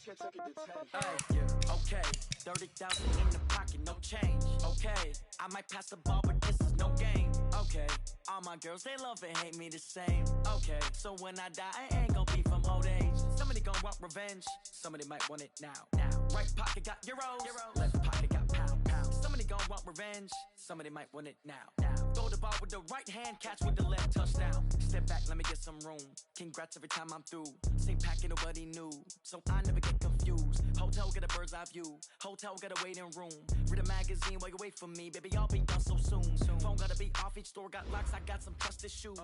Okay, 30,000 in the pocket, no change. Okay, I might pass the ball, but this is no game. Okay, all my girls, they love and hate me the same. Okay, so when I die, I ain't gonna be from old age. Somebody gonna want revenge, somebody might want it now. Right pocket got euros, left pocket got pounds. Somebody gonna want revenge, somebody might want it now. Throw the ball with the right hand, catch with the left, touchdown. Step back, let me get some room. Congrats every time I'm through. Same packet, nobody knew, so I never get confused. Hotel get a bird's eye view, hotel got a waiting room. Read a magazine while you wait for me, baby, I'll be done so soon. Phone gotta be off, each store got locks, I got some trusted shoes.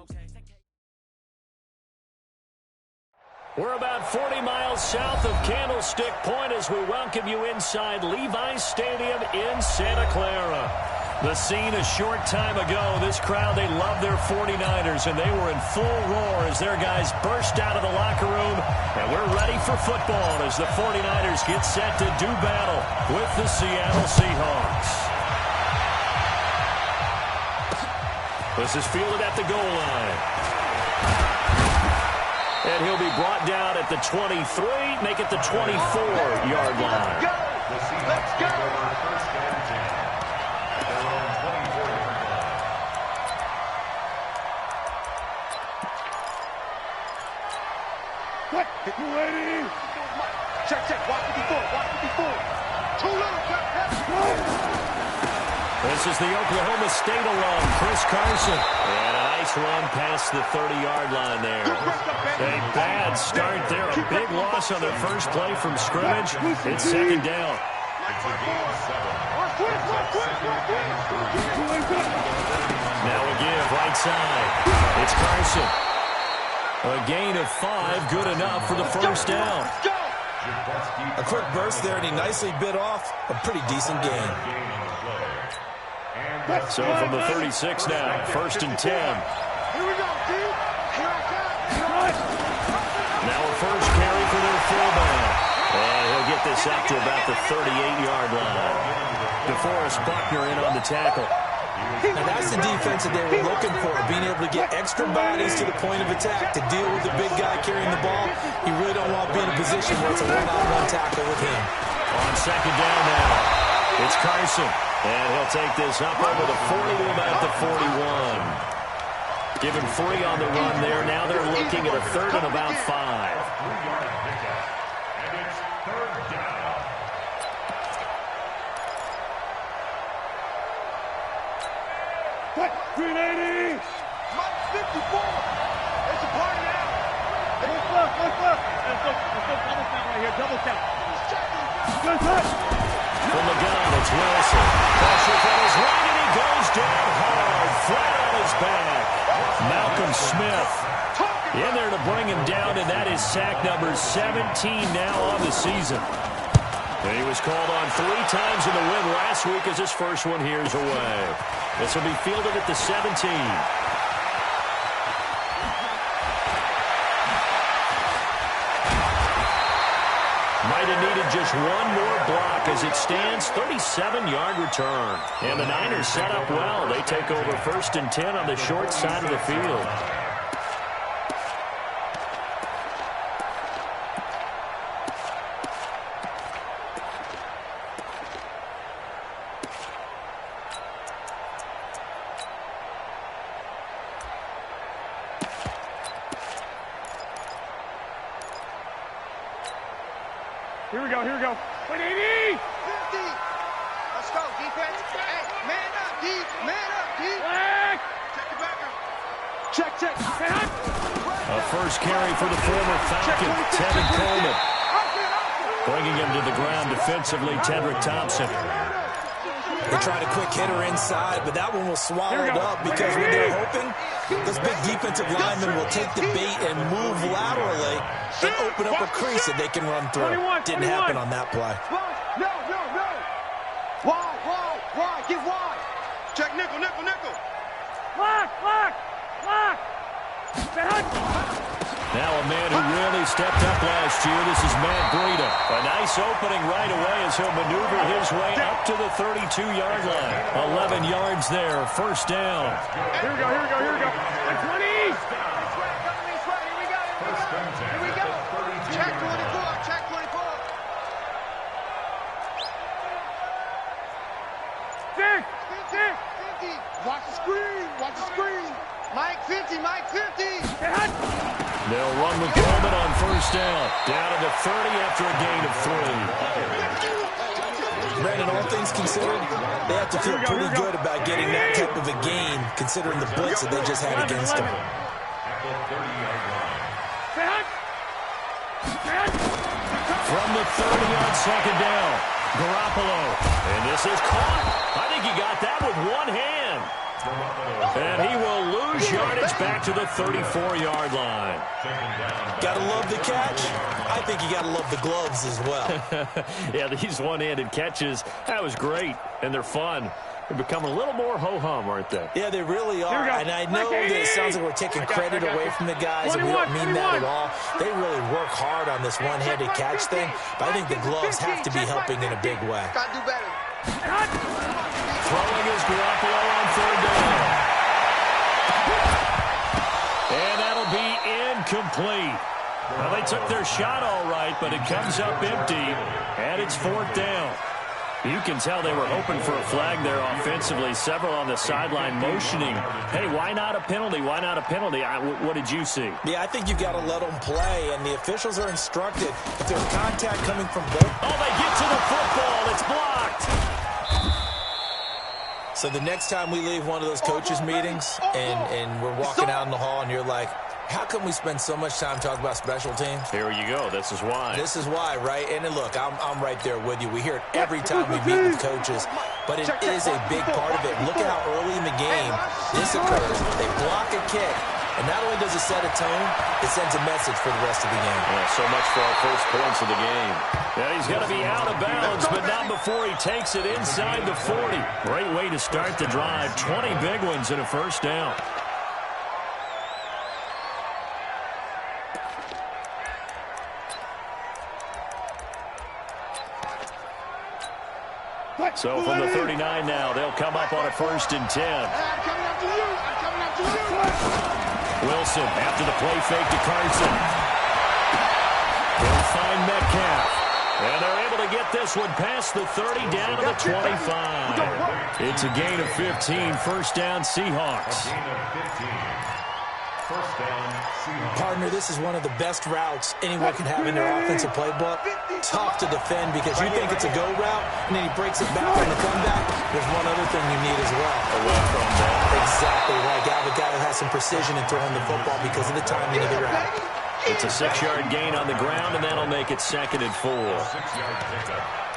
We're about 40 miles south of Candlestick Point as we welcome you inside Levi's Stadium in Santa Clara. The scene a short time ago, this crowd, they love their 49ers, and they were in full roar as their guys burst out of the locker room. And we're ready for football as the 49ers get set to do battle with the Seattle Seahawks. This is fielded at the goal line. And he'll be brought down at the 23, make it the 24-yard line. Let's go! What? Hit you ready? Check. Watch 54. Too little. This is the Oklahoma State alum, Chris Carson. And a nice run past the 30-yard line there. A bad start there. A big loss on their first play from scrimmage. It's second down. Now a give, right side. It's Carson. A gain of 5, good enough for the first down. A quick burst there, and he nicely bit off a pretty decent gain. So from the 36 now, first and 10. Here we go, D. Here I come. Now a first carry for their fullback. And he'll get this up to about the 38-yard line. DeForest Buckner in on the tackle. And that's the defense that they were looking for, being able to get extra bodies to the point of attack to deal with the big guy carrying the ball. You really don't want to be in a position where it's a one-on-one tackle with him. On second down now, it's Carson. And he'll take this up over the 40 to about the 41. Given free on the run there. Now they're looking at a third and about 5. What? 380! Mike 54! It's a party now! Look! Let's go double count right here, double count. Good touch! From the gun, it's Wilson. Pressure from his right, and he goes down hard, flat on his back. Malcolm Smith in there to bring him down, and that is sack number 17 now on the season. And he was called on 3 times in the win last week as his first one here's away. This will be fielded at the 17. Might have needed just one more block as it stands, 37-yard return. And the Niners set up well. They take over first and 10 on the short side of the field. Here we go. 180! 50! Let's go, defense. Hey, man up, D. Black! Check the back up. Check. A first carry for the former Falcon, Tevin Coleman. Bringing him to the ground defensively, Tedrick Thompson. They tried a quick hitter inside, but that one was swallowed up because when they're hoping, this big defensive lineman will take the bait and move laterally and open up a crease that they can run through. Didn't happen on that play. No. Wide. Get wide. Check nickel. Lock. Now a man who really stepped up last year. This is Matt Breida. A nice opening right away as he'll maneuver his way up to the 32-yard line. 11 yards there, first down. Here we go. 20! Here we go. Check 24. They'll run with Coleman on first down. Down to the 30 after a gain of 3. Brandon, all things considered, they have to feel pretty good about getting that type of a gain, considering the blitz that they just had against them. From the 30 on second down, Garoppolo. And this is caught. I think he got that with one hand. And he will lose yardage back to the 34-yard line. Gotta love the catch. I think you gotta love the gloves as well. Yeah, these one-handed catches, that was great. And they're fun. They're becoming a little more ho-hum, aren't they? Yeah, they really are. And I know that it sounds like we're taking credit away from the guys, and we don't mean that at all. They really work hard on this one-handed catch thing, but I think the gloves have to be helping in a big way. Gotta do better. Throwing is Garoppolo on third down. And that'll be incomplete. Well, they took their shot all right, but it comes up empty, and it's fourth down. You can tell they were hoping for a flag there offensively. Several on the sideline motioning, hey, why not a penalty? Why not a penalty? What did you see? Yeah, I think you've got to let them play, and the officials are instructed. If there's contact coming from both. Oh, they get to the football. It's blocked. So the next time we leave one of those coaches' meetings and we're walking out in the hall and you're like, how come we spend so much time talking about special teams? Here you go. This is why. This is why, right? And look, I'm right there with you. We hear it every time we meet with coaches, but it is a big part of it. Look at how early in the game this occurs. They block a kick, and not only does it set a tone, it sends a message for the rest of the game. Yeah, so much for our first points of the game. Yeah, he's going to be out of bounds, but not before he takes it inside the 40. Great way to start the drive. 20 big ones and a first down. So from the 39 now, they'll come up on a 1st and 10. Wilson after the play fake to Carson. They'll find Metcalf. And they're able to get this one past the 30 down to the 25. It's a gain of 15. First down, Seahawks. Partner, this is one of the best routes anyone can have in their offensive playbook. Tough to defend because you think it's a go route, and then he breaks it back on the comeback. There's one other thing you need as well. Away from that. Exactly right. You have a guy who has some precision in throwing the football because of the timing of the route. It's a 6-yard gain on the ground, and that'll make it 2nd and 4. All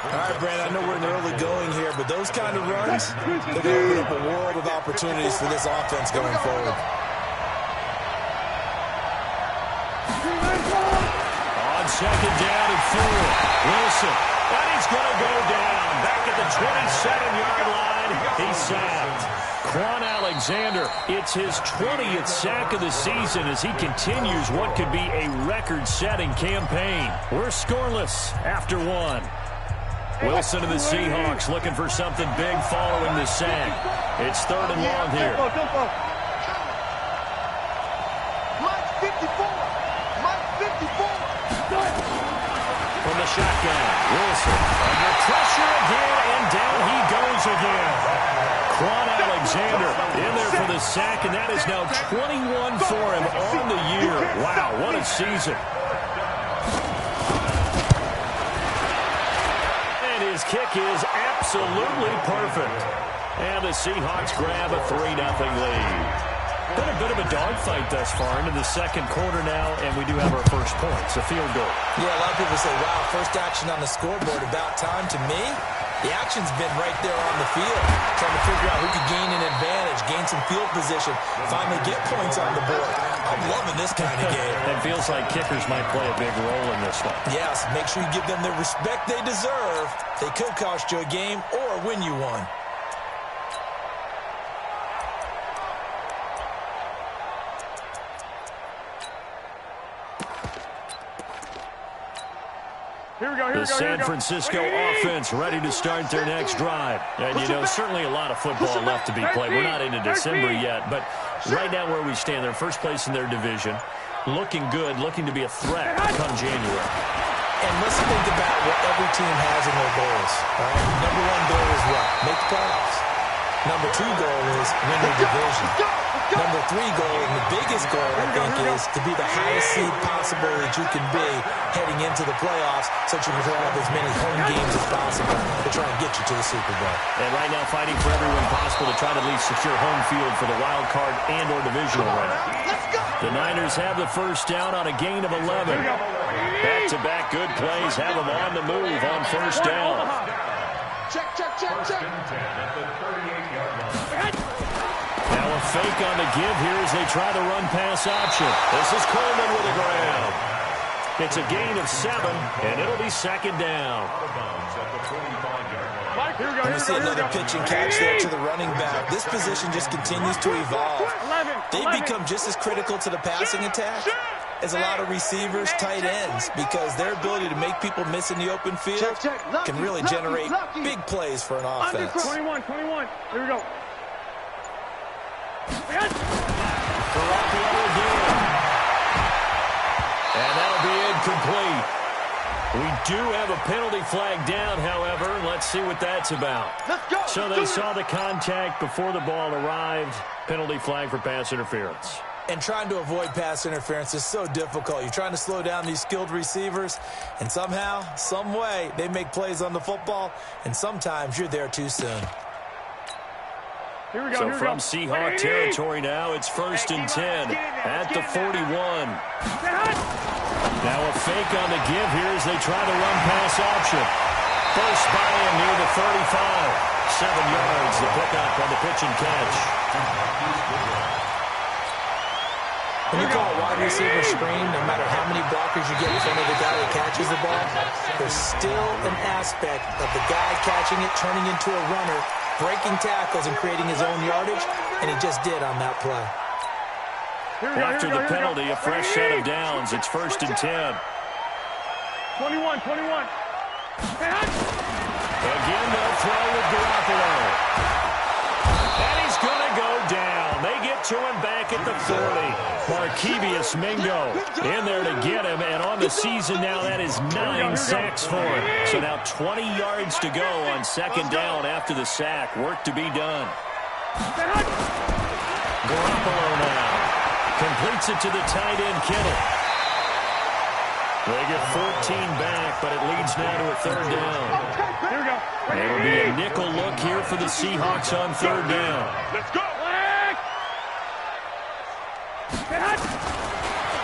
right, Brad, I know we're in the early going here, but those kind of runs, they're going to open up a world of opportunities for this offense going forward. On 2nd down and 4, Wilson. And he's going to go down. Back at the 27-yard line. He's sacked. Quan Alexander, it's his 20th sack of the season as he continues what could be a record-setting campaign. We're scoreless after 1. Wilson and the Seahawks looking for something big following the sack. It's 3rd and long here. From the shotgun, Wilson under pressure again, and down he goes again. Quan Alexander in there for the sack, and that is now 21 for him on the year. Wow, what a season. And his kick is absolutely perfect. And the Seahawks grab a 3-0 lead. Been a bit of a dogfight thus far into the 2nd quarter now, and we do have our first points, a field goal. Yeah, a lot of people say, wow, first action on the scoreboard, about time. To me, the action's been right there on the field, trying to figure out who could gain an advantage, gain some field position, finally get points on the board. I'm loving this kind of game. It feels like kickers might play a big role in this one. Yes, make sure you give them the respect they deserve. They could cost you a game or win you one. The San Francisco offense ready to start their next drive. And, you know, certainly a lot of football left to be played. We're not into December yet, but right now where we stand, they're first place in their division, looking good, looking to be a threat come January. And let's think about what every team has in their goals. All right? Number one goal is what? Make the playoffs. Number 2 goal is win the division. Number 3 goal, and the biggest goal, I think, is to be the highest seed possible that you can be heading into the playoffs so that you can have as many home games as possible to try and get you to the Super Bowl. And right now fighting for everyone possible to try to at least secure home field for the wild card and or divisional round. The Niners have the first down on a gain of 11. Back-to-back good plays have them on the move on first down. Check. Now a fake on the give here as they try the run-pass option. This is Coleman with a grab. It's a gain of 7, and it'll be second down. And we see another pitch and catch there to the running back. This position just continues to evolve. They become just as critical to the passing attack as a lot of receivers, tight ends, because their ability to make people miss in the open field can really generate big plays for an offense. 21. Here we go. Garoppolo again. And that'll be incomplete. We do have a penalty flag down, however. Let's see what that's about. So they saw the contact before the ball arrived. Penalty flag for pass interference. And trying to avoid pass interference is so difficult. You're trying to slow down these skilled receivers, and somehow, some way, they make plays on the football, and sometimes you're there too soon. Here we go. So from Seahawk territory now, it's 1st and 10 at the 41. Now a fake on the give here as they try the run-pass option. First buy-in near the 35. 7 yards, the pickup on the pitch and catch. When you call a wide receiver screen, no matter how many blockers you get in front of the guy that catches the ball, there's still an aspect of the guy catching it, turning into a runner, breaking tackles and creating his own yardage, and he just did on that play. After the penalty, a fresh set of downs. It's 1st and 10. 21. Again, they'll throw with Garoppolo. And he's going to go down. They get to him back at the 40. Markevius Mingo in there to get him. And on the season now, that is 9 sacks for him. So now 20 yards to go on second down after the sack. Work to be done. Garoppolo now. Completes it to the tight end, Kittle. They get 14 back, but it leads now to a 3rd down. Here we go. It'll be a nickel look here for the Seahawks on 3rd down. Let's go.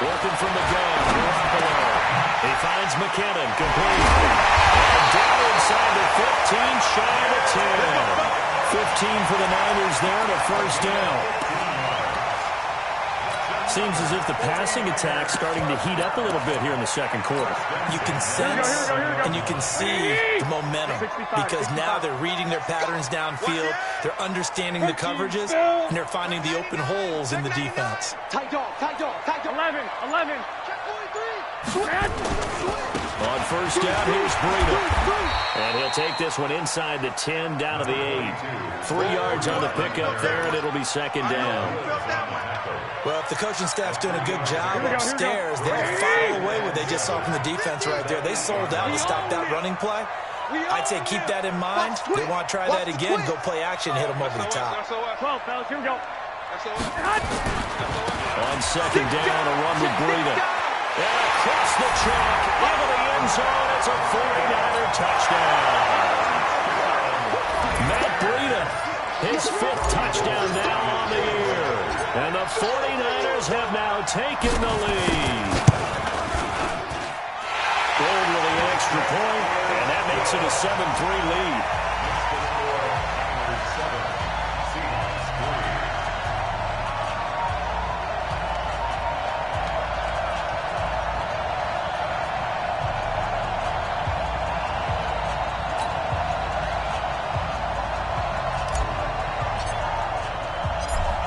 Working from the gun, Garoppolo. He finds McKinnon, complete. And down inside the 15, shy of the 10. 15 for the Niners there and a 1st down. Seems as if the passing attack's starting to heat up a little bit here in the second quarter. You can sense and you can see the momentum because now they're reading their patterns downfield, they're understanding the coverages, and they're finding the open holes in the defense. Tight dog. 11. On first down, here's Breida. And he'll take this one inside the 10, down to the 8. 3 yards on the pickup there, and it'll be second down. Well, if the coaching staff's doing a good job upstairs, they'll file away what they just saw from the defense right there. They sold out to stop that running play. I'd say keep that in mind. They want to try that again, go play action, hit them over the top. 12, fellas, here we go. On second down, a run with Breida. And across the track, into the end zone, it's a 49er touchdown. Matt Breida, his 5th touchdown now on the year. And the 49ers have now taken the lead. Gold with the extra point, and that makes it a 7-3 lead.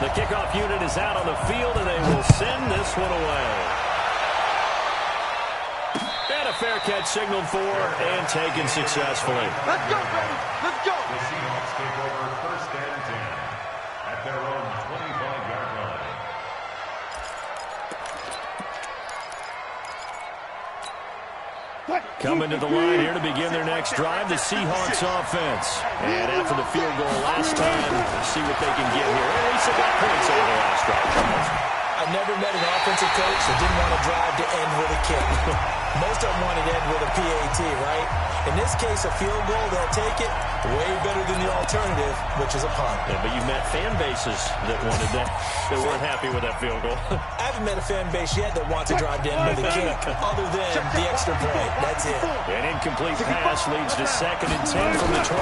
The kickoff unit is out on the field, and they will send this one away. And a fair catch signaled for and taken successfully. Let's go, baby. Let's go. The Seahawks take over 1st and 10 at their own 25-yard line. Coming to the line here to begin their next drive, the Seahawks offense. And after the field goal last time, see what they can get here. At least they got points out of the last drive, Charles. I never met an offensive coach that didn't want to drive to end with a kick. Most of them wanted to end with a PAT, right? In this case, a field goal, they'll take it. Way better than the alternative, which is a punt. Yeah, but you've met fan bases that wanted that, that weren't happy with that field goal. I haven't met a fan base yet that wants to drive to end with a kick, other than the extra point. That's it. An incomplete pass leads to 2nd and 10 from the 25.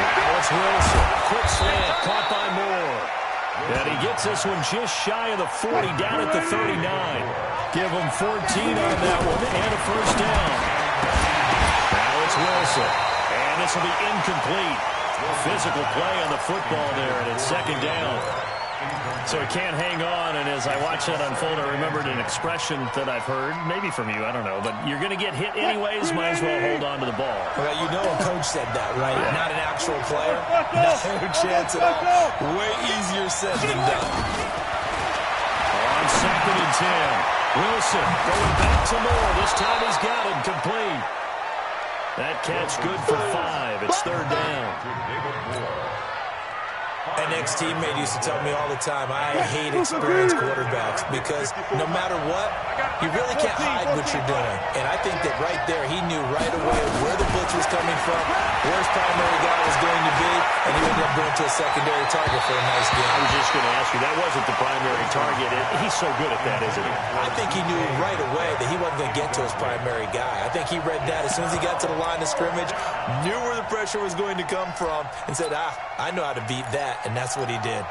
Now it's Wilson. Quick slant, caught by Moore. And he gets this one just shy of the 40, down at the 39. Give him 14 on that one, and a first down. Now it's Wilson, and this will be incomplete. Physical play on the football there, and it's 2nd down. So he can't hang on, and as I watch that unfold, I remembered an expression that I've heard, maybe from you, I don't know, but you're going to get hit anyways, might as well hold on to the ball. Well, you know a coach said that, right? Yeah. Not an actual player. No chance at all. Way easier said than done. On 2nd and 10, Wilson going back to Moore. This time he's got him complete. That catch good for 5. It's 3rd down. An ex-teammate used to tell me all the time, I hate experienced quarterbacks because no matter what, you really can't hide what you're doing. And I think that right there, he knew right away where the blitz was coming from, where his primary guy was going to be, and he ended up going to a secondary target for a nice game. I was just going to ask you, that wasn't the primary target. He's so good at that, isn't he? I think he knew right away that he wasn't going to get to his primary guy. I think he read that as soon as he got to the line of scrimmage, knew where the pressure was going to come from, and said, I know how to beat that. And that's what he did.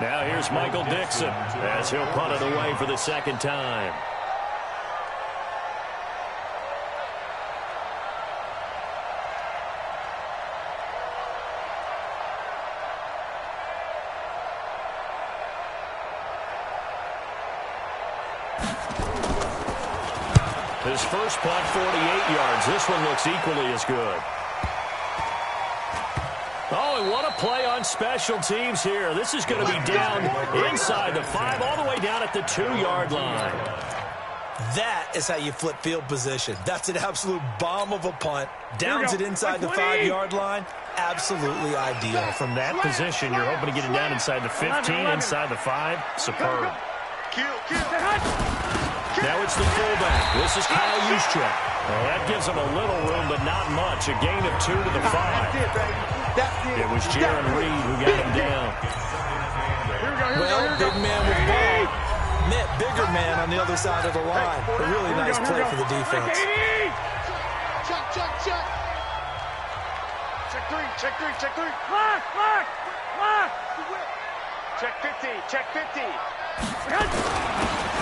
Now here's Michael Dixon as he'll punt it away for the 2nd time. His first punt, 48 yards. This one looks equally as good. Oh, and what a play on special teams here. This is going to be down inside the 5, all the way down at the 2-yard line. That is how you flip field position. That's an absolute bomb of a punt. Downs it inside the 5-yard line. Absolutely ideal. From that position, you're hoping to get it down inside the 15, inside the 5. Superb. Now it's the fullback. This is Kyle Juszczyk. Well, that gives him a little room, but not much. A gain of 2 to the 5. It was Jaron Reed who got him down. Well, big man with the ball met bigger man on the other side of the line. A really nice play for the defense. Check 3. Lock. Check 50.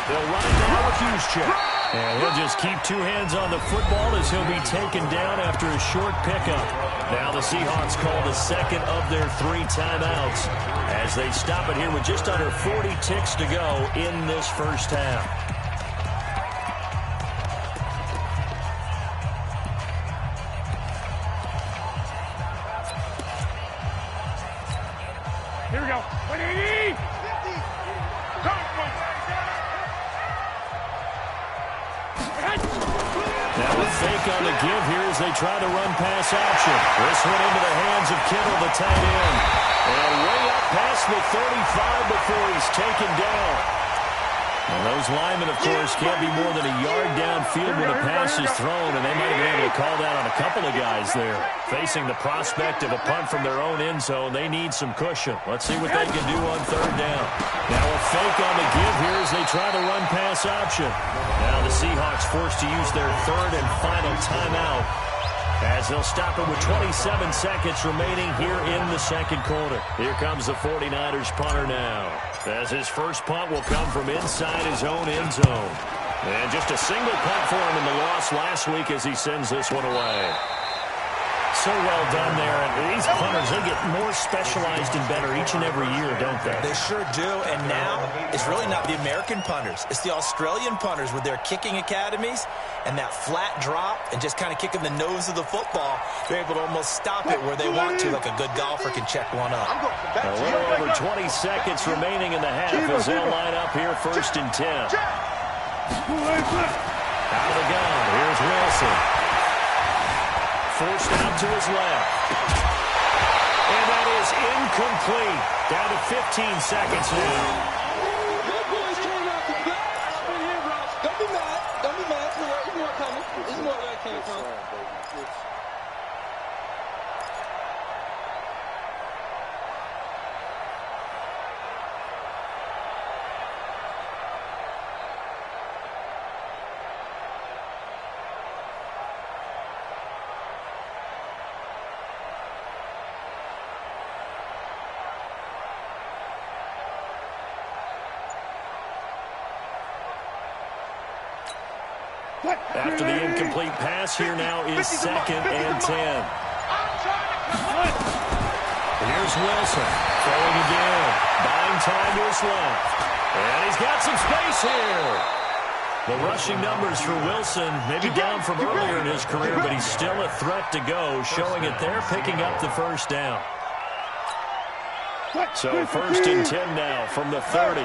They'll run it now with Juszczyk. And he'll just keep 2 hands on the football as he'll be taken down after a short pickup. Now the Seahawks call the 2nd of their 3 timeouts as they stop it here with just under 40 ticks to go in this first half. Here we go. 180. Now a fake on the give here as they try to run pass action. This one into the hands of Kittle, the tight end. And way up past the 35 before he's taken down. And those linemen, of course, can't be more than a yard downfield when a pass is thrown, and they might have been able to call that on a couple of guys there. Facing the prospect of a punt from their own end zone, they need some cushion. Let's see what they can do on 3rd down. Now a fake on the give here as they try to run pass option. Now the Seahawks forced to use their 3rd and final timeout as they'll stop it with 27 seconds remaining here in the 2nd quarter. Here comes the 49ers punter now, as his first punt will come from inside his own end zone. And just a single punt for him in the loss last week as he sends this one away. So well done there. And these punters, they get more specialized and better each and every year, don't they? They sure do. And now it's really not the American punters. It's the Australian punters with their kicking academies and that flat drop and just kind of kicking the nose of the football. They're able to almost stop it where they want to, like a good golfer can check one up. A little over 20 seconds remaining in the half as they'll line up here 1st and 10. Out of the gun, here's Wilson. Forced out to his left. And that is incomplete. Down to 15 seconds now. Good boys came out the back. Don't be mad. Don't be mad. There's more coming. There's more where it came from. After the incomplete pass, here now is 2nd and 10. Here's Wilson, throwing again, buying time to his left. And he's got some space here. The rushing numbers for Wilson, maybe down from earlier in his career, but he's still a threat to go, showing it there, picking up the first down. So 1st and 10 now from the 30.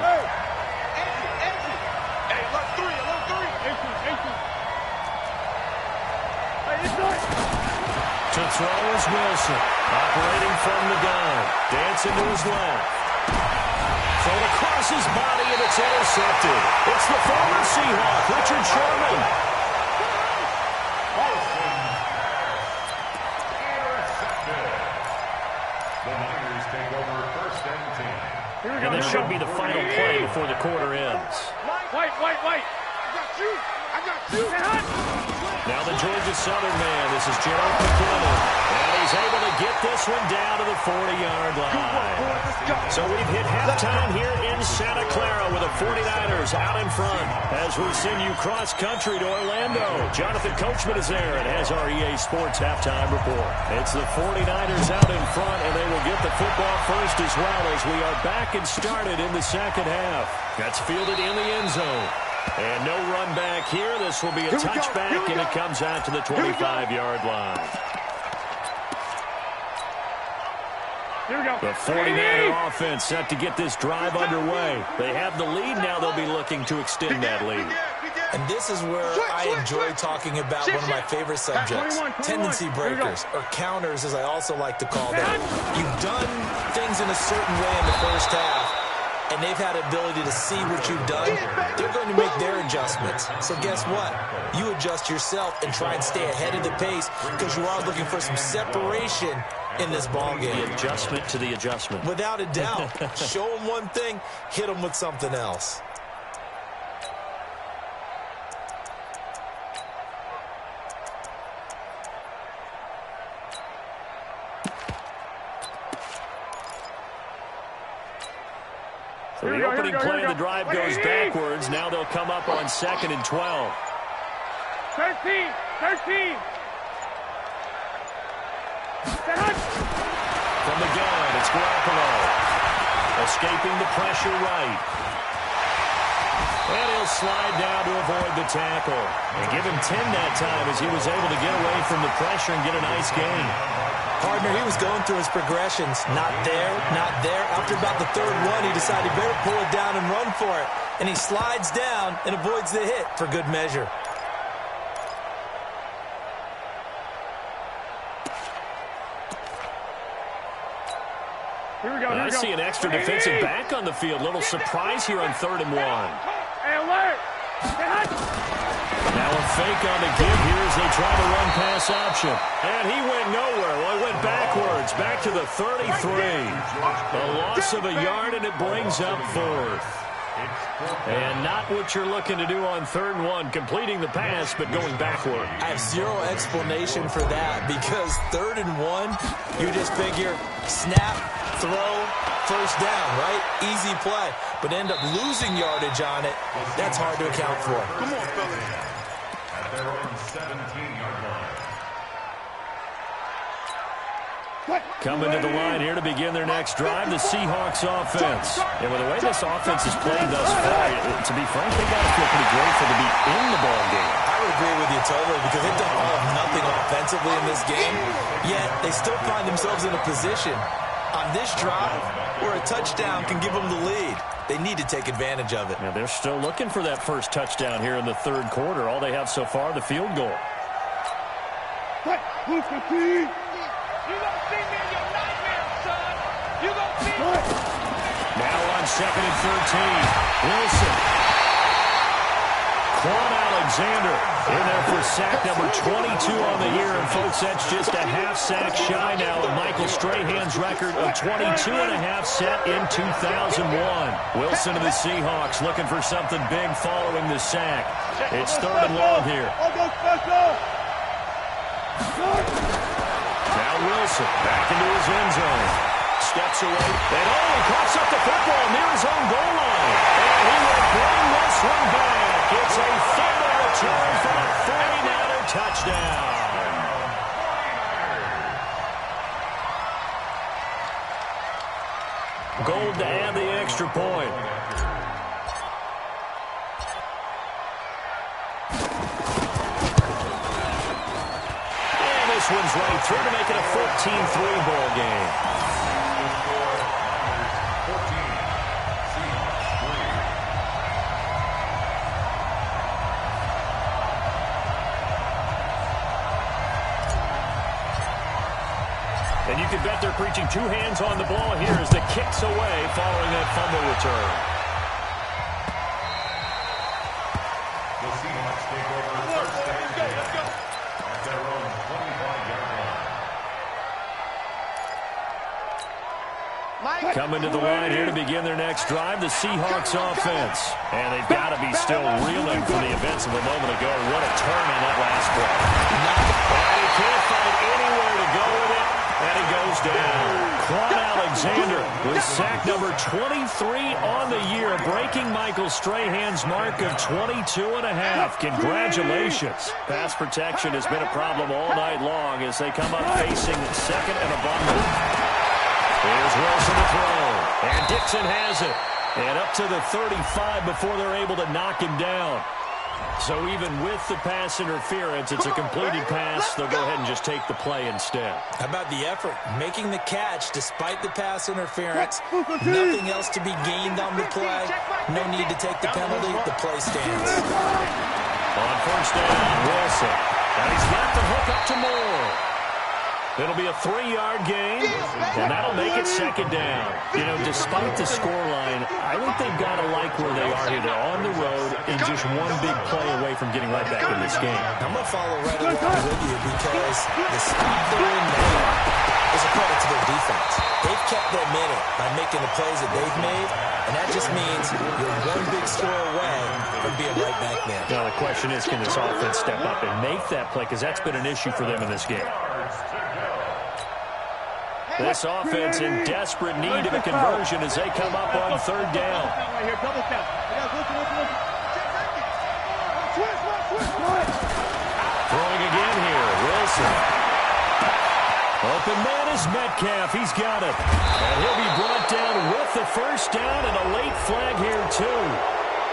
To throw is Wilson, operating from the gun, dancing to his left. Thrown across his body, and it's intercepted. It's the former Seahawk, Richard Sherman. Intercepted. The Niners take over 1st and 10. And this should be the final play before the quarter ends. White. I got you. Now the Georgia Southern man, this is Gerald McClellan. And he's able to get this one down to the 40-yard line. So we've hit halftime here in Santa Clara with the 49ers out in front as we send you cross-country to Orlando. Jonathan Coachman is there and has our EA Sports halftime report. It's the 49ers out in front, and they will get the football first as well as we are back and started in the second half. That's fielded in the end zone. And no run back here. This will be a touchback, and it comes out to the 25-yard line. The 49er offense set to get this drive underway. They have the lead now. They'll be looking to extend that lead. And this is where I enjoy talking about one of my favorite subjects, tendency breakers, or counters, as I also like to call them. You've done things in a certain way in the first half, and they've had the ability to see what you've done. They're going to make their adjustments. So guess what? You adjust yourself and try and stay ahead of the pace because you are looking for some separation in this ball game. The adjustment to the adjustment. Without a doubt. Show them one thing, hit them with something else. So the opening play of the drive goes backwards. Now they'll come up on 2nd and 12. 13. From the gun, it's Garoppolo. Escaping the pressure right. And he'll slide down to avoid the tackle. And give him 10 that time as he was able to get away from the pressure and get a nice gain. Partner, he was going through his progressions. Not there, not there. After about the third one, he decided he better pull it down and run for it. And he slides down and avoids the hit for good measure. Here we go. I see an extra defensive back on the field. Little surprise here on 3rd and 1. Hey, alert! Now a fake on the give here as they try to run pass option. And he went nowhere. Well, he went backwards, back to the 33. A loss of a yard, and it brings up 4th. And not what you're looking to do on 3rd and 1, completing the pass, but going backward. I have zero explanation for that because 3rd and 1, you just figure snap, throw, first down, right? Easy play. But end up losing yardage on it. That's hard to account for. Come on, fellas. At their own 17-yard line. Coming to the line here to begin their next drive, the Seahawks offense. And with the way this offense is playing thus far, to be frank, they got to feel pretty grateful to be in the ball game. I would agree with you totally because they've done all of nothing offensively in this game, yet they still find themselves in a position on this drive where a touchdown can give them the lead. They need to take advantage of it. Now they're still looking for that first touchdown here in the third quarter. All they have so far, the field goal. You gonna see me in your nightmares, son. You gonna see me. Now on 2nd and 13. Wilson. Quan Alexander in there for sack number 22 on the year. And, folks, that's just a half sack shy now of Michael Strahan's record of 22.5 set in 2001. Wilson of the Seahawks looking for something big following the sack. It's 3rd and long here. Now Wilson back into his end zone. Steps away. And he coughs up the football near his own goal line. And he will bring this one back. It's a 30 return for a 49er touchdown. Gold to add the extra point. And this one's right through to make it a 14-3 ball game. And you can bet they're preaching two hands on the ball here as the kick's away following that fumble return. The Seahawks take over first and 10 at their own 25-yard line. Coming to the line here to begin their next drive, the Seahawks offense. And they've got to be still reeling from the events of a moment ago. What a turn on that last play. And he can't find anywhere to go with it. And he goes down. Quan Alexander with sack number 23 on the year, breaking Michael Strahan's mark of 22.5. Congratulations. Pass protection has been a problem all night long as they come up facing 2nd and abundant. Here's Wilson to throw. And Dixon has it. And up to the 35 before they're able to knock him down. So even with the pass interference, it's a completed pass. They'll go ahead and just take the play instead. How about the effort? Making the catch despite the pass interference. Nothing else to be gained on the play. No need to take the penalty. The play stands. On first down, Wilson. And he's got the hook up to Moore. It'll be a 3-yard gain, and that'll make it 2nd down. You know, despite the scoreline, I think they've got to like where they are here. They're on the road and just one big play away from getting right back in this game. I'm going to follow right along with you because the spot they're in now is a credit to their defense. They've kept them in it by making the plays that they've made, and that just means you're one big score away from being right back there. Now, the question is, can this offense step up and make that play? Because that's been an issue for them in this game. This offense in desperate need of a conversion as they come up on 3rd down. Throwing again here, Wilson. Open man is Metcalf. He's got it. And he'll be brought down with the first down and a late flag here, too.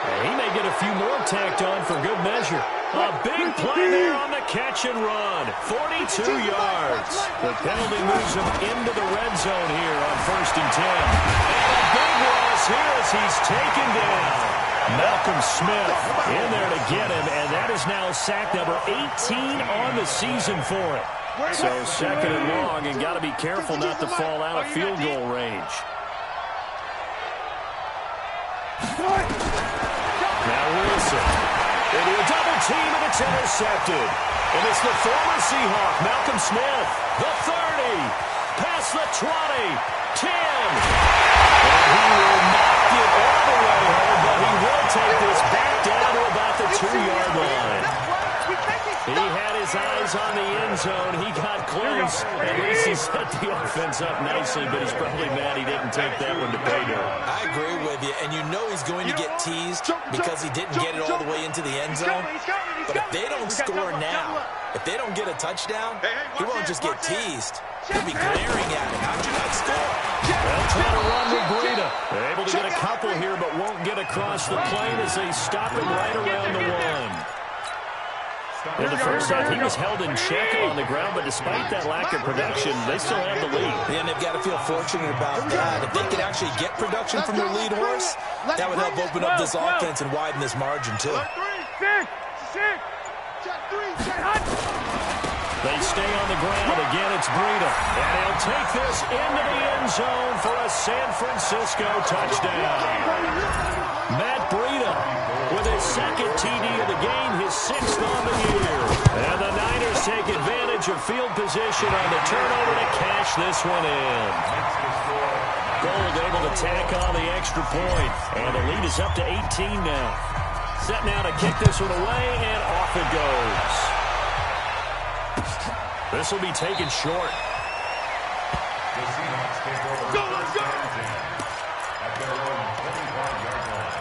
And he may get a few more tacked on for good measure. A big play there on the catch and run. 42 yards. The penalty moves him into the red zone here on 1st and 10. And a big loss here as he's taken down. Malcolm Smith in there to get him, and that is now sack number 18 on the season for it. So 2nd and long, and got to be careful not to fall out of field goal range. Now Wilson into a double team, and it's intercepted. And it's the former Seahawk, Malcolm Smith, the 30, past the 20, 10. And he will not get all the way home, but he will take this back down to about the 2-yard line. He had his eyes on the end zone. He got close. At least he set the offense up nicely, but he's probably mad he didn't take that one to pay dirt. I agree with you, and you know he's going to get teased because he didn't get it all the way into the end zone. But if they don't score now, if they don't get a touchdown, he won't just get teased. He'll be glaring at him. How'd you not score? They'll try to run with Breida. They're able to get a couple here, but won't get across the plane as they stop him right around the 1. In the first half, he was held in check on the ground, but despite that lack of production, they still have the lead. Yeah, and they've got to feel fortunate about that. If they can actually get production from their lead horse, that would help open up this offense and widen this margin, too. They stay on the ground. Again, it's Breida. And he'll take this into the end zone for a San Francisco touchdown. Matt Breida with his second TD of the game, his 6th on the year. And the Niners take advantage of field position on the turnover to cash this one in. Gold able to tack on the extra point. And the lead is up to 18 now. Set now to kick this one away, and off it goes. This will be taken short. The Seahawks take over first and 10 at their own 25-yard line.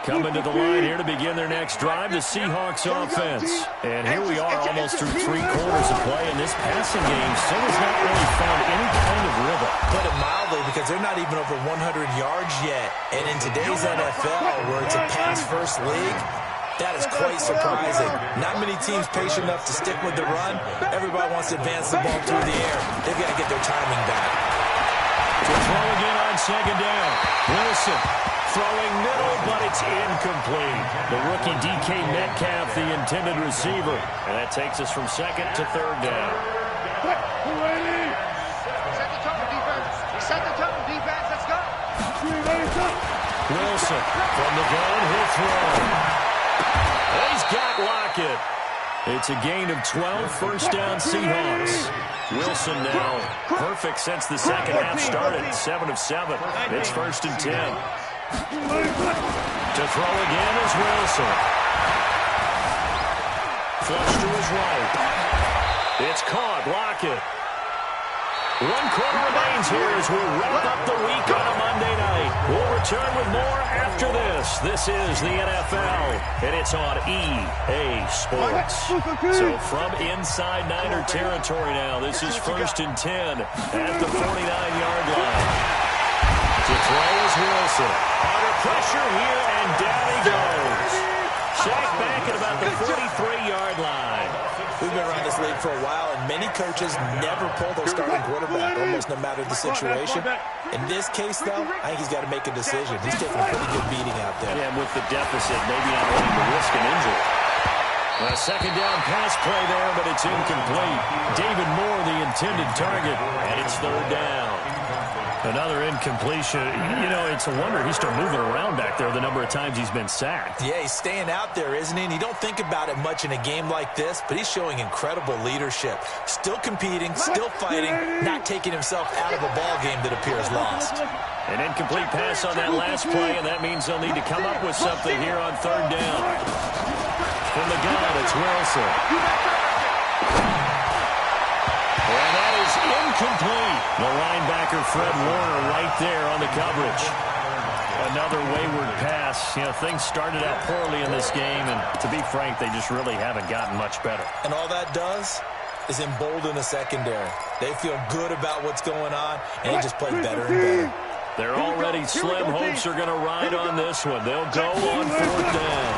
Coming to the line here to begin their next drive, the Seahawks offense. And here we are almost through 3 quarters of play, and this passing game still has not really found any kind of rhythm. Put it mildly, because they're not even over 100 yards yet. And in today's NFL, where it's a pass-first league, that is quite surprising. Not many teams patient enough to stick with the run. Everybody wants to advance the ball through the air. They've got to get their timing back. To throw again on second down. Wilson throwing middle, but it's incomplete. The rookie DK Metcalf, the intended receiver. And that takes us from second to third down. Set the tone, defense. Set the tone, defense. Let's go. Wilson from the gun, he'll throw. He's got Lockett. It's a gain of 12, first down Seahawks. Wilson now perfect since the second half started, 7 of 7. It's first and 10. To throw again is Wilson. Flush to his right. It's caught, Lockett. 1 quarter remains here as we wrap up the week on a Monday night. We'll return with more after this. This is the NFL, and it's on EA Sports. So from inside Niner territory now, this is first and 10 at the 49-yard line. To throw is Wilson. Under pressure here, and down he goes. Sacked back at about the 43-yard line. We've been around this league for a while, and many coaches never pull their starting quarterback, almost no matter the situation. In this case, though, I think he's got to make a decision. He's taking a pretty good beating out there. Yeah, and with the deficit, maybe not wanting to risk an injury. A second down pass play there, but it's incomplete. David Moore, the intended target, and it's third down. Another incompletion. You know, it's a wonder he's still moving around back there the number of times he's been sacked. Yeah, he's staying out there, isn't he? And you don't think about it much in a game like this, but he's showing incredible leadership. Still competing, still fighting, not taking himself out of a ball game that appears lost. An incomplete pass on that last play, and that means they'll need to come up with something here on third down. From the gun, it's Wilson. And that is incomplete. The linebacker, Fred Warner, right there on the coverage. Another wayward pass. You know, things started out poorly in this game, and to be frank, they just really haven't gotten much better. And all that does is embolden the secondary. They feel good about what's going on, and they just play better and better. They're already slim hopes are going to ride on this one. They'll go on fourth down.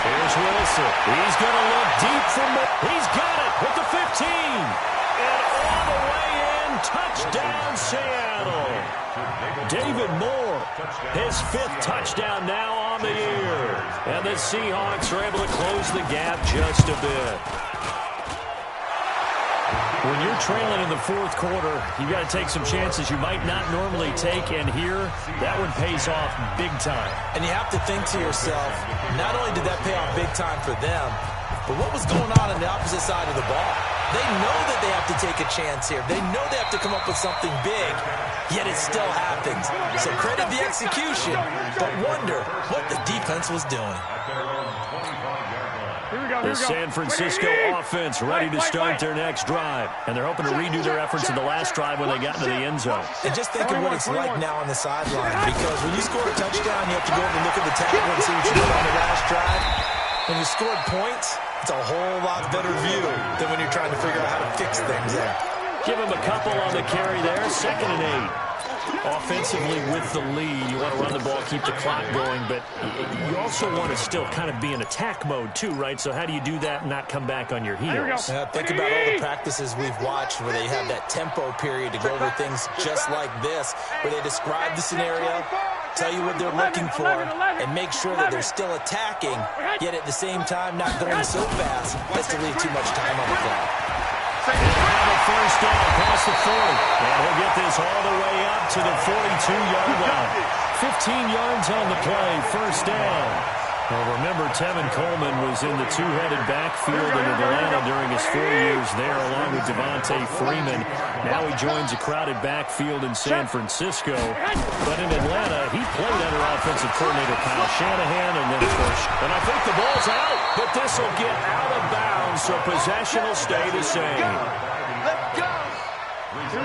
Here's Wilson. He's going to look deep from the... He's got it with the 15. And all the way in, touchdown Seattle. David Moore, his 5th touchdown now on the year. And the Seahawks are able to close the gap just a bit. When you're trailing in the fourth quarter, you've got to take some chances you might not normally take, and here, that one pays off big time. And you have to think to yourself, not only did that pay off big time for them, but what was going on the opposite side of the ball? They know that they have to take a chance here. They know they have to come up with something big, yet it still happens. So credit the execution, but wonder what the defense was doing. The San Francisco offense ready to start their next drive. And they're hoping to redo their efforts in the last drive when they got into the end zone. And just think of what it's like now on the sideline. Because when you score a touchdown, you have to go over and look at the table and see what you did on the last drive. When you scored points, it's a whole lot better view than when you're trying to figure out how to fix things up. Give him a couple on the carry there. 2nd and 8. Offensively with the lead, you want to run the ball, keep the clock going, but you also want to still kind of be in attack mode too, right? So how do you do that and not come back on your heels? Think about all the practices we've watched where they have that tempo period to go over things just like this, where they describe the scenario, tell you what they're looking for, and make sure that they're still attacking, yet at the same time not going so fast as to leave too much time on the clock. And have a first down past the 40. And he'll get this all the way up to the 42-yard line. 15 yards on the play, first down. Well, remember, Tevin Coleman was in the two-headed backfield in Atlanta during his 4 years there, along with Devontae Freeman. Now he joins a crowded backfield in San Francisco. But in Atlanta, he played under offensive coordinator Kyle Shanahan, and then, of course, and I think the ball's out, but this will get out of bounds, so possession will stay the same.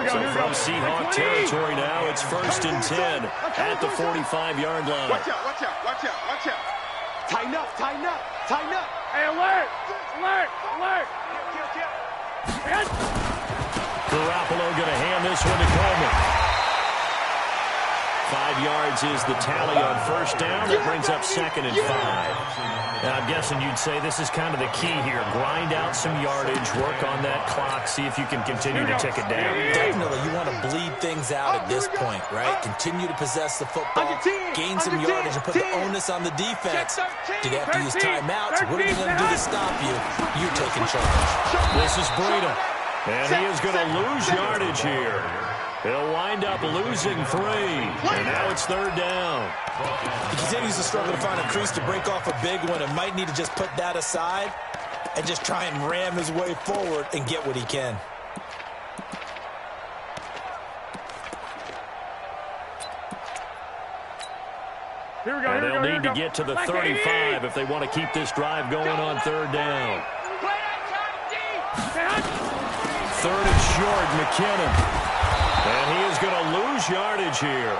So from Seahawk territory now, it's 1st and 10 at the 45-yard line. Watch out, watch out, watch out, watch out. Tighten up, tighten up, tighten up. Hey, alert, alert, alert. Garoppolo going to hand this one to Coleman. 5 yards is the tally on first down. That brings up 2nd and 5. Now, I'm guessing you'd say this is kind of the key here. Grind out some yardage, work on that clock, see if you can continue to tick it down. Definitely, you want to bleed things out at this point, right? Continue to possess the football, gain some yardage, and put the onus on the defense. Do they have to use timeouts? What are they going to do to stop you? You're taking charge. This is Breida, and he is going to lose yardage here. He'll wind up losing 3, and now it's 3rd down. He continues to struggle to find a crease to break off a big one and might need to just put that aside and just try and ram his way forward and get what he can. And they'll need to get to the 35 if they want to keep this drive going on 3rd down. 3rd and short, McKinnon. And he is going to lose yardage here.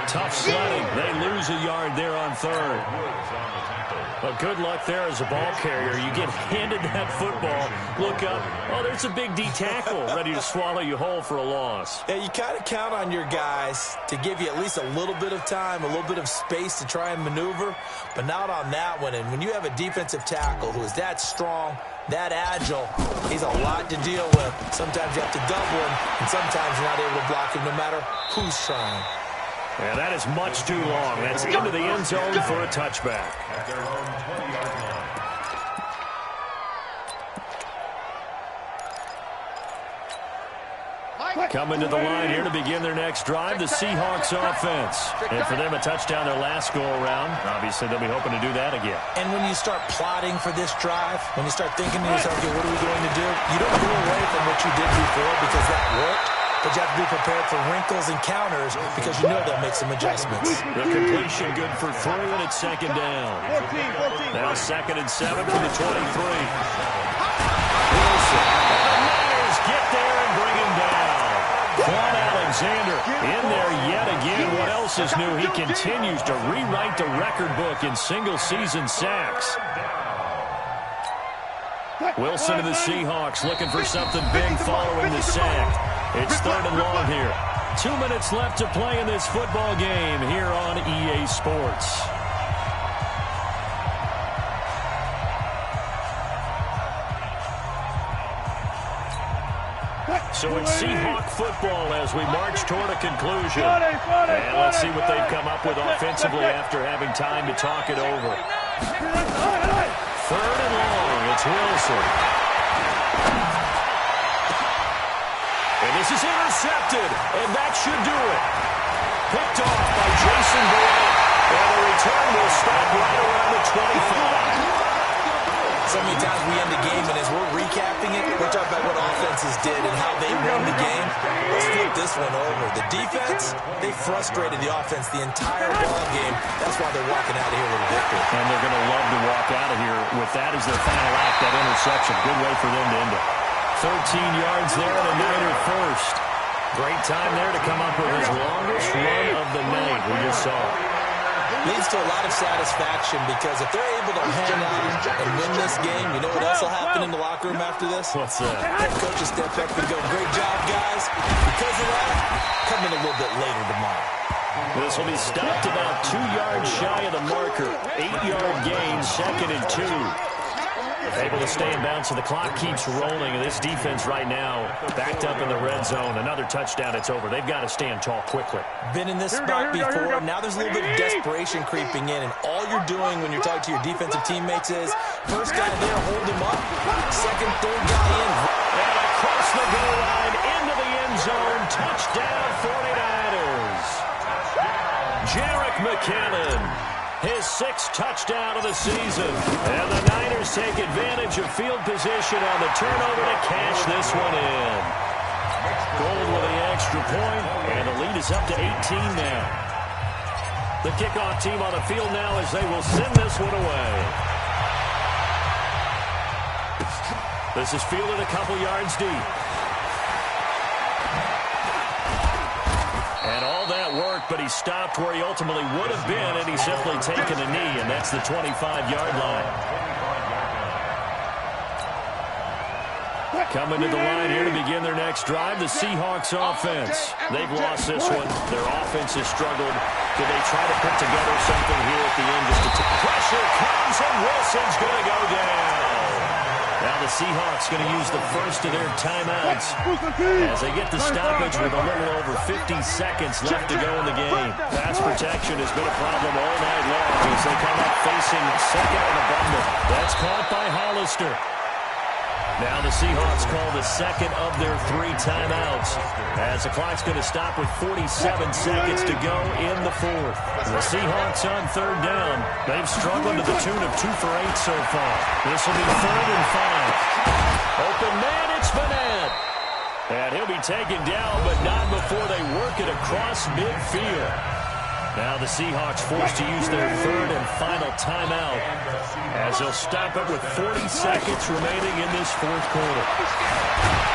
Tough sledding. They lose a yard there on 3rd. But good luck there as a ball carrier. You get handed that football, look up, oh, there's a big D tackle ready to swallow you whole for a loss. Yeah, you kind of count on your guys to give you at least a little bit of time, a little bit of space to try and maneuver, but not on that one. And when you have a defensive tackle who is that strong, that agile, he's a lot to deal with. Sometimes you have to double him, and sometimes you're not able to block him no matter who's trying. Yeah, that is much too long. That's into the end zone for a touchback. At their own 20-yard line. Coming to the line here to begin their next drive, the Seahawks offense. And for them, a touchdown their last go-around. Obviously, they'll be hoping to do that again. And when you start plotting for this drive, when you start thinking to yourself, okay, what are we going to do? You don't go away from what you did before because that worked, but you have to be prepared for wrinkles and counters because you know they'll make some adjustments. The completion good for 3, and it's 2nd down. Now 2nd and 7 from the 23. Wilson. And the Niners get there and bring him down. Quan Alexander in there yet again. What else is new? He continues to rewrite the record book in single-season sacks. Wilson and the Seahawks looking for something big following the sack. It's 3rd and long here. 2 minutes left to play in this football game here on EA Sports. So it's Seahawk football as we march toward a conclusion. And let's see what they've come up with offensively after having time to talk it over. 3rd and long, it's Wilson. And this is intercepted, and that should do it. Picked off by Jason Barrett, and the return will stop right around the 25. So many times we end the game, and as we're recapping it, we're talking about what offenses did and how they won the game. Let's flip this one over. The defense, they frustrated the offense the entire ball game. That's why they're walking out of here with a victory. And they're going to love to walk out of here with that as their final act, that interception. Good way for them to end it. 13 yards there and a Niner first. Great time there to come up with his longest run of the night. We just saw it. leads to a lot of satisfaction because if they're able to hang on and win this game, you know what else will happen in the locker room after this? What's that? Head coach will step up and go, great job, guys. Because of that, come in a little bit later tomorrow. This will be stopped about 2 yards shy of the marker. 8-yard gain, 2nd and 2. Able to stay in bounds, so the clock keeps rolling. And this defense right now backed up in the red zone. Another touchdown, it's over. They've got to stand tall quickly. Been in this spot before. Now there's a little bit of desperation creeping in. And all you're doing when you're talking to your defensive teammates is, first guy there, hold him up. Second, third guy in. And across the goal line, into the end zone. Touchdown, 49ers. Jerick McKinnon, his 6th touchdown of the season. And the Niners take advantage of field position on the turnover to cash this one in. Gold with the extra point, and the lead is up to 18 now. The kickoff team on the field now as they will send this one away. This is fielded a couple yards deep. And all that work, but he stopped where he ultimately would have been, and he's simply taken a knee, and that's the 25-yard line. Coming to the line here to begin their next drive, the Seahawks offense. They've lost this one. Their offense has struggled. Do they try to put together something here at the end? Just pressure comes, and Wilson's going to go down. Now the Seahawks going to use the first of their timeouts as they get the stoppage with a little over 50 seconds left to go in the game. Pass protection has been a problem all night long as they come up facing second and a bundle. That's caught by Hollister. Now the Seahawks call the second of their 3 timeouts as the clock's going to stop with 47 seconds to go in the 4th. The Seahawks on 3rd down. They've struggled to the tune of 2 for 8 so far. This will be 3rd and 5. Open man, it's Bennett. And he'll be taken down, but not before they work it across midfield. Now the Seahawks forced to use their 3rd and final timeout as they'll stop it with 40 seconds remaining in this 4th quarter.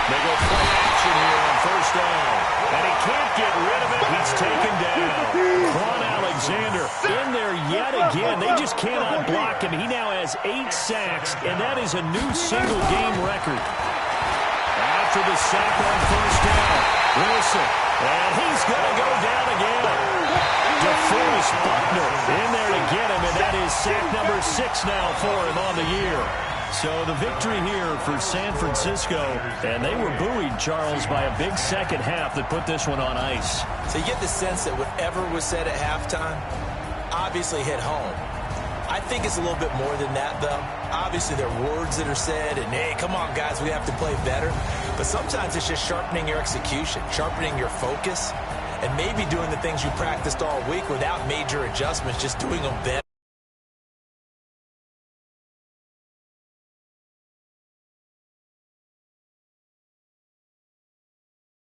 They go play action here on 1st down. And he can't get rid of it. He's taken down. Quan Alexander in there yet again. They just cannot block him. He now has 8 sacks, and that is a new single-game record. After the sack on 1st down, Wilson. And he's going to go down again. DeForest Buckner in there to get him, and that is sack number 6 now for him on the year. So the victory here for San Francisco, and they were buoyed, Charles, by a big second half that put this one on ice. So you get the sense that whatever was said at halftime obviously hit home. I think it's a little bit more than that, though. Obviously, there are words that are said, and, hey, come on, guys, we have to play better. But sometimes it's just sharpening your execution, sharpening your focus, and maybe doing the things you practiced all week without major adjustments, just doing them better.